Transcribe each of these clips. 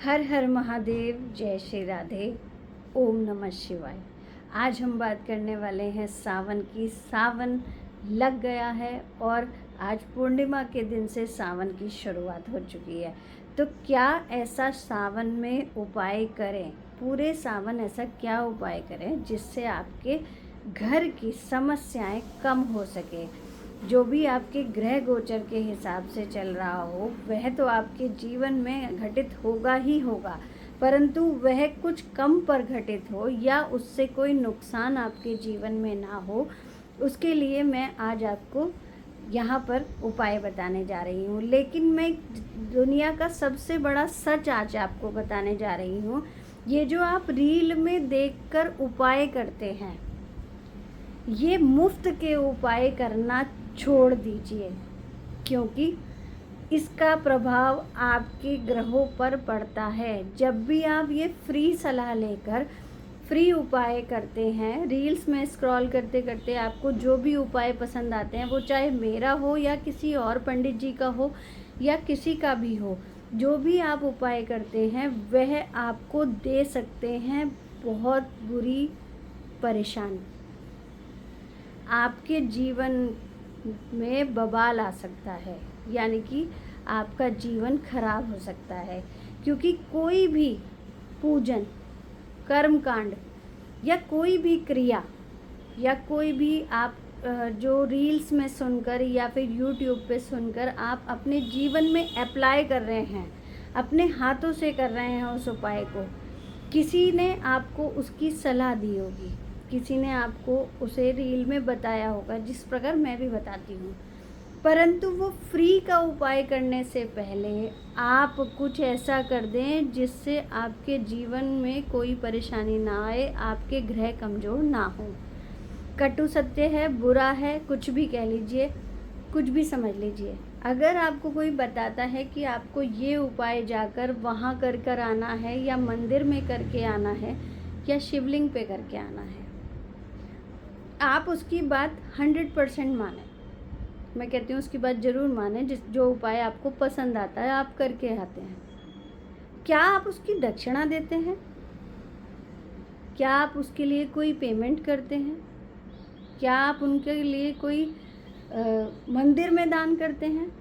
हर हर महादेव, जय श्री राधे, ओम नमः शिवाय। आज हम बात करने वाले हैं सावन की। सावन लग गया है और आज पूर्णिमा के दिन से सावन की शुरुआत हो चुकी है। तो क्या ऐसा सावन में उपाय करें, पूरे सावन ऐसा क्या उपाय करें जिससे आपके घर की समस्याएं कम हो सके। जो भी आपके ग्रह गोचर के हिसाब से चल रहा हो वह तो आपके जीवन में घटित होगा ही होगा, परंतु वह कुछ कम पर घटित हो या उससे कोई नुकसान आपके जीवन में ना हो, उसके लिए मैं आज आपको यहाँ पर उपाय बताने जा रही हूँ। लेकिन मैं दुनिया का सबसे बड़ा सच आज आपको बताने जा रही हूँ। ये जो आप रील में देखकर उपाय करते हैं, ये मुफ्त के उपाय करना छोड़ दीजिए, क्योंकि इसका प्रभाव आपके ग्रहों पर पड़ता है। जब भी आप ये फ्री सलाह लेकर फ्री उपाय करते हैं, रील्स में स्क्रॉल करते करते आपको जो भी उपाय पसंद आते हैं, वो चाहे मेरा हो या किसी और पंडित जी का हो या किसी का भी हो, जो भी आप उपाय करते हैं वह आपको दे सकते हैं बहुत बुरी परेशानी। आपके जीवन में बवाल आ सकता है, यानी कि आपका जीवन खराब हो सकता है। क्योंकि कोई भी पूजन, कर्मकांड या कोई भी क्रिया या कोई भी आप जो रील्स में सुनकर या फिर यूट्यूब पे सुनकर आप अपने जीवन में अप्लाई कर रहे हैं, अपने हाथों से कर रहे हैं उस उपाय को, किसी ने आपको उसकी सलाह दी होगी, किसी ने आपको उसे रील में बताया होगा, जिस प्रकार मैं भी बताती हूँ। परंतु वो फ्री का उपाय करने से पहले आप कुछ ऐसा कर दें जिससे आपके जीवन में कोई परेशानी ना आए, आपके ग्रह कमज़ोर ना हो। कटु सत्य है, बुरा है, कुछ भी कह लीजिए, कुछ भी समझ लीजिए। अगर आपको कोई बताता है कि आपको ये उपाय जाकर वहाँ कर आना है, या मंदिर में करके आना है, या शिवलिंग पे करके आना है, आप उसकी बात 100% मानें। मैं कहती हूँ उसकी बात ज़रूर मानें। जो उपाय आपको पसंद आता है आप करके आते हैं, क्या आप उसकी दक्षिणा देते हैं? क्या आप उसके लिए कोई पेमेंट करते हैं? क्या आप उनके लिए कोई मंदिर में दान करते हैं?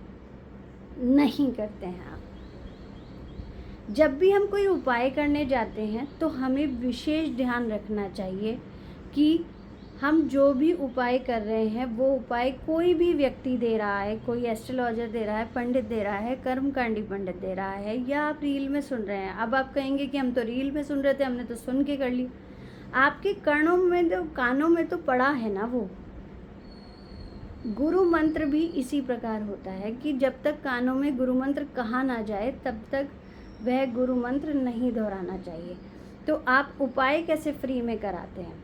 नहीं करते हैं आप। जब भी हम कोई उपाय करने जाते हैं तो हमें विशेष ध्यान रखना चाहिए कि हम जो भी उपाय कर रहे हैं वो उपाय कोई भी व्यक्ति दे रहा है, कोई एस्ट्रोलॉजर दे रहा है, पंडित दे रहा है, कर्मकांडी पंडित दे रहा है, या आप रील में सुन रहे हैं। अब आप कहेंगे कि हम तो रील में सुन रहे थे, हमने तो सुन के कर ली। आपके कानों में तो पड़ा है ना वो। गुरु मंत्र भी इसी प्रकार होता है कि जब तक कानों में गुरु मंत्र कहा ना जाए तब तक वह गुरु मंत्र नहीं दोहराना चाहिए। तो आप उपाय कैसे फ्री में कराते हैं?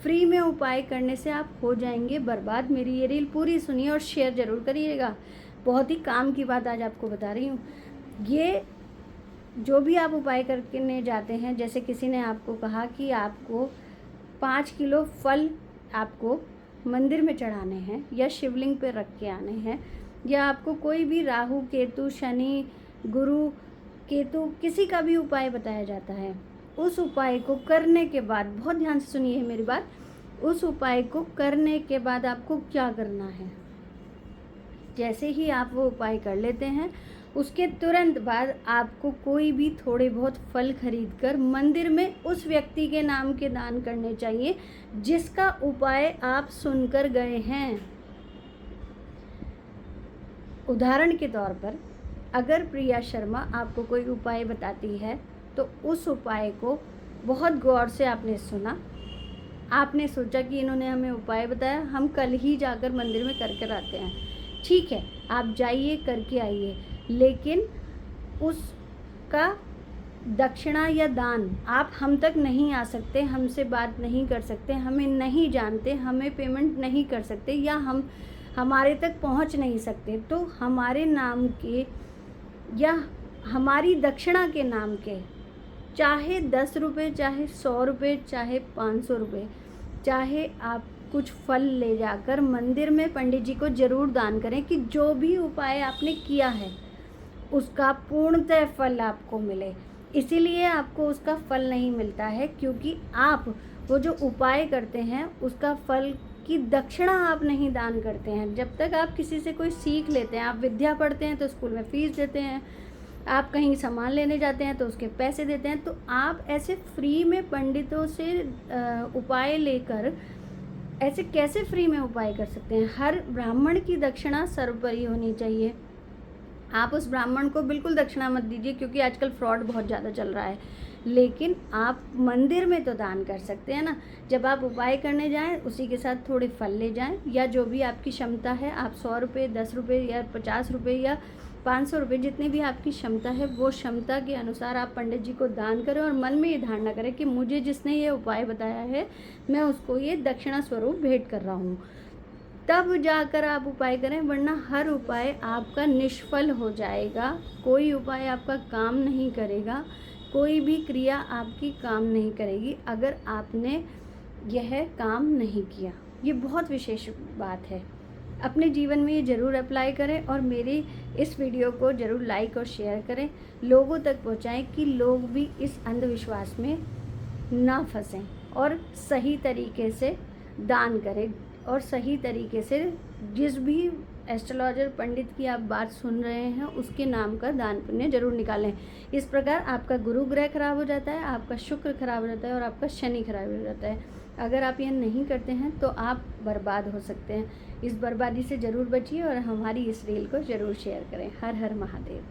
फ्री में उपाय करने से आप हो जाएंगे बर्बाद। मेरी ये रील पूरी सुनिए और शेयर ज़रूर करिएगा। बहुत ही काम की बात आज आपको बता रही हूँ। ये जो भी आप उपाय करने जाते हैं, जैसे किसी ने आपको कहा कि आपको 5 किलो फल आपको मंदिर में चढ़ाने हैं या शिवलिंग पे रख के आने हैं, या आपको कोई भी राहु केतु शनि गुरु केतु किसी का भी उपाय बताया जाता है, उस उपाय को करने के बाद, बहुत ध्यान से सुनिए मेरी बात, उस उपाय को करने के बाद आपको क्या करना है। जैसे ही आप वो उपाय कर लेते हैं, उसके तुरंत बाद आपको कोई भी थोड़े बहुत फल खरीद कर मंदिर में उस व्यक्ति के नाम के दान करने चाहिए जिसका उपाय आप सुनकर गए हैं। उदाहरण के तौर पर, अगर प्रिया शर्मा आपको कोई उपाय बताती है तो उस उपाय को बहुत गौर से आपने सुना, आपने सोचा कि इन्होंने हमें उपाय बताया, हम कल ही जाकर मंदिर में कर कर आते हैं। ठीक है, आप जाइए करके आइए, लेकिन उसका दक्षिणा या दान आप हम तक नहीं आ सकते, हमसे बात नहीं कर सकते, हमें नहीं जानते, हमें पेमेंट नहीं कर सकते, या हम हमारे तक पहुंच नहीं सकते, तो हमारे नाम के या हमारी दक्षिणा के नाम के, चाहे 10 रुपये, चाहे 100 रुपये, चाहे 500 रुपये, चाहे आप कुछ फल ले जाकर मंदिर में पंडित जी को ज़रूर दान करें कि जो भी उपाय आपने किया है उसका पूर्णतः फल आपको मिले। इसीलिए आपको उसका फल नहीं मिलता है, क्योंकि आप वो जो उपाय करते हैं उसका फल की दक्षिणा आप नहीं दान करते हैं। जब तक आप किसी से कोई सीख लेते हैं, आप विद्या पढ़ते हैं तो स्कूल में फ़ीस देते हैं, आप कहीं सामान लेने जाते हैं तो उसके पैसे देते हैं, तो आप ऐसे फ्री में पंडितों से उपाय लेकर ऐसे कैसे फ्री में उपाय कर सकते हैं? हर ब्राह्मण की दक्षिणा सर्वोपरि होनी चाहिए। आप उस ब्राह्मण को बिल्कुल दक्षिणा मत दीजिए, क्योंकि आजकल फ्रॉड बहुत ज़्यादा चल रहा है। लेकिन आप मंदिर में तो दान कर सकते हैं ना। जब आप उपाय करने जाएं उसी के साथ थोड़े फल ले जाएं, या जो भी आपकी क्षमता है, आप 100 रुपये, 10 रुपये या 50 रुपये या 500 रुपये, जितनी भी आपकी क्षमता है वो क्षमता के अनुसार आप पंडित जी को दान करें, और मन में ये धारणा करें कि मुझे जिसने ये उपाय बताया है मैं उसको ये दक्षिणा स्वरूप भेंट कर रहा हूँ। तब जाकर आप उपाय करें, वरना हर उपाय आपका निष्फल हो जाएगा। कोई उपाय आपका काम नहीं करेगा, कोई भी क्रिया आपकी काम नहीं करेगी अगर आपने यह काम नहीं किया। ये बहुत विशेष बात है। अपने जीवन में ये ज़रूर अप्लाई करें, और मेरी इस वीडियो को ज़रूर लाइक और शेयर करें, लोगों तक पहुंचाएं कि लोग भी इस अंधविश्वास में ना फंसें और सही तरीके से दान करें, और सही तरीके से जिस भी एस्ट्रोलॉजर पंडित की आप बात सुन रहे हैं उसके नाम का दान पुण्य जरूर निकालें। इस प्रकार आपका गुरु ग्रह खराब हो जाता है, आपका शुक्र खराब हो जाता है, और आपका शनि खराब हो जाता है। अगर आप यह नहीं करते हैं तो आप बर्बाद हो सकते हैं। इस बर्बादी से ज़रूर बचिए, और हमारी इस रील को ज़रूर शेयर करें। हर हर महादेव।